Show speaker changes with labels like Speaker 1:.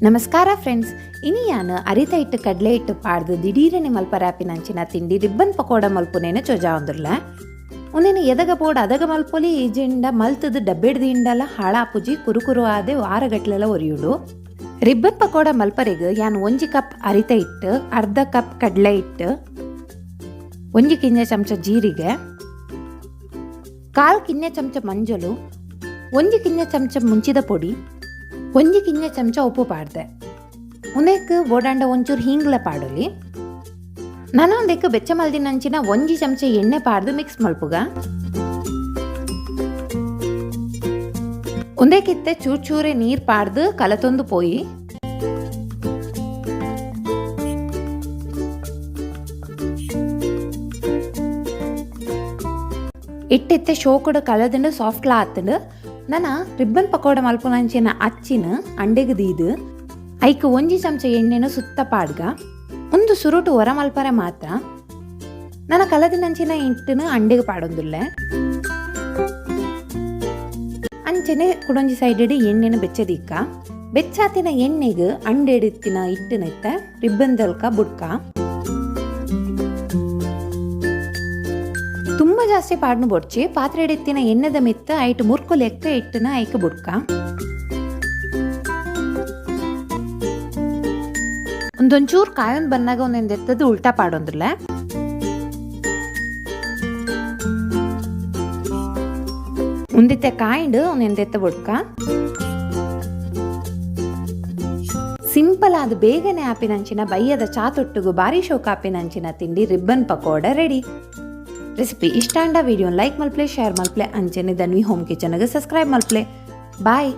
Speaker 1: ನಮಸ್ಕಾರ ಫ್ರೆಂಡ್ಸ್, ಇನಿ ಯಾನು ಅರಿತ ಇಟ್ಟು ಕಡಲೆ ಇಟ್ಟು ಪಾಡ್ದು ದಿಢೀರನೆ ಮಲ್ಪರಾಪಿನಂಚಿನ ತಿಂಡಿ ರಿಬ್ಬನ್ ಪಕೋಡ ಮಲ್ಪುನೇನು ಚೊಜಾ ಒಂದುರ್ಲ ಉನೇನು ಎದಗ ಬೋರ್ಡ್ ಅದಗ ಮಲ್ಪೊಲಿ ಈಜಿಂಡ ಮಲ್ತದು ಡಬ್ಬೆಡ್ದು ಇಂಡಲ್ಲ ಹಾಳಾಪುಜಿ ಕುರುಕುರು ಆದೆ ವಾರಗಟ್ಲೆಲ್ಲ ಒರಿಯುಡು. ರಿಬ್ಬನ್ ಪಕೋಡ ಮಲ್ಪರೆಗ್ ಯಾನು 1 ಕಪ್ ಅರಿತ ಇಟ್ಟು, ಅರ್ಧ ಕಪ್ ಕಡಲೆ ಇಟ್ಟು, 1 ಕಿನ್ನೆ ಚಮಚ ಜೀರಿಗೆ, 1/4 ಕಿನ್ನೆ ಚಮಚ ಮಂಜಲು, 1 ಕಿನ್ನೆ ಚಮಚ ಮುಂಚಿದ ಪೊಡಿ, 1 ಕಿನ್ನೆ ಚಮಚ ಉಪ್ಪು ಪಾಡ್ದೆ. ಉಂದಕ್ಕೆ ಬೋಡಾಂಡ ಒಂಚೂರು ಹಿಂಗ್ಲ ಪಾಡಲಿ. ನಾನು ಒಂದಕ್ಕೆ ಬೆಚ್ಚ ಮಲ್ದಿನಂಚಿನ 1 ಚಮಚ ಎಣ್ಣೆ ಪಾಡ್ದು ಮಿಕ್ಸ್ ಮಲ್ಪುಗ. ಒಂದಕ್ಕಿತ್ತೆ ಚೂರ್ ಚೂರೆ ನೀರು ಪಾಡ್ದು ಕಲತೊಂದು ಪೋಯಿ ಇಟ್ಟಿತ್ತೆ ಶೋಕುಡು ಕಲದಿಂದ ಸಾಫ್ಟ್ಲ ಆತಂಡು ನಾನು ರಿಬ್ಬನ್ ಪಕೋಡ ಮಲ್ಪುನಂಚಿನ ಅಚ್ಚಿನ ಅಂಡೆಗೆ ದೀದು ಐಕ್ 1 ಚಮಚ ಎಣ್ಣೆನ ಸುತ್ತ ಪಾಡ್ಗ ಒಂದು ಸುರುಟು ಹೊರ ಮಲ್ಪರೆ ಮಾತ್ರ ನನ್ನ ಕಲದಿನಂಚಿನ ಇಟ್ಟನ ಅಂಡೆಗೆ ಪಾಡೊಂದುಲ್ಲೆ ಅಂಚನೆ ಕುಡೊಂಜಿ ಸೈಡ್ ಎಣ್ಣೆನ ಬೆಚ್ಚದಿಕ್ಕ ಬೆಚ್ಚಾತಿನ ಎಣ್ಣೆಗೆ ಅಂಡೆಡಿತ್ತಿನ ಇಟ್ಟನೈತೆ ರಿಬ್ಬನ್ ದಲ್ಕ ಬುಡ್ಕ ತುಂಬ ಜಾಸ್ತಿ ಪಾಡ್ನು ಬೊಡ್ಚಿ ಪಾತ್ರೆ ಎಡಿತ್ತಿನ ಎಣ್ಣೆದ ಮಿತ್ತ ಐಟು ಮುರ್ಕು ಲೆಕ್ಕ ಇಟ್ಟನ ಐಕ ಬುಡ್ಕ ಒಂದೊಂಚೂರು ಕಾಯೊಂದು ಬಂದಾಗ ಒಂದೆತ್ತದು ಉಲ್ಟಾ ಪಾಡೊಂದಿಲ್ಲ. ಒಂದಿತ್ತೆ ಕಾಯಿಂಡು ಒಂದೆತ್ತ ಬುಡ್ಕ ಸಿಂಪಲ್ ಆದ ಬೇಗನೆ ಆಪಿನಂಚಿನ ಬಯ್ಯದ ಚಾತೊಟ್ಟಿಗೂ ಬಾರಿ ಶೋಕ ಆಪಿನಂಚಿನ ತಿಂಡಿ ರಿಬ್ಬನ್ ಪಕೋಡ ರೆಡಿ. ರೆಸಿಪಿ ಇಷ್ಟ ಅಂಡ ವಿಡಿಯೋ ಲೈಕ್ ಮಲ್ಪ್ಲೆ, ಶೇರ್ ಮಲ್ಪ್ಲೆ, ಅಂಚೆನೆ ದನ್ವಿ ಹೋಮ್ ಕಿಚನ್ಗೆ ಸಬ್ಸ್ಕ್ರೈಬ್ ಮಲ್ಪ್ಲೆ. ಬಾಯ್.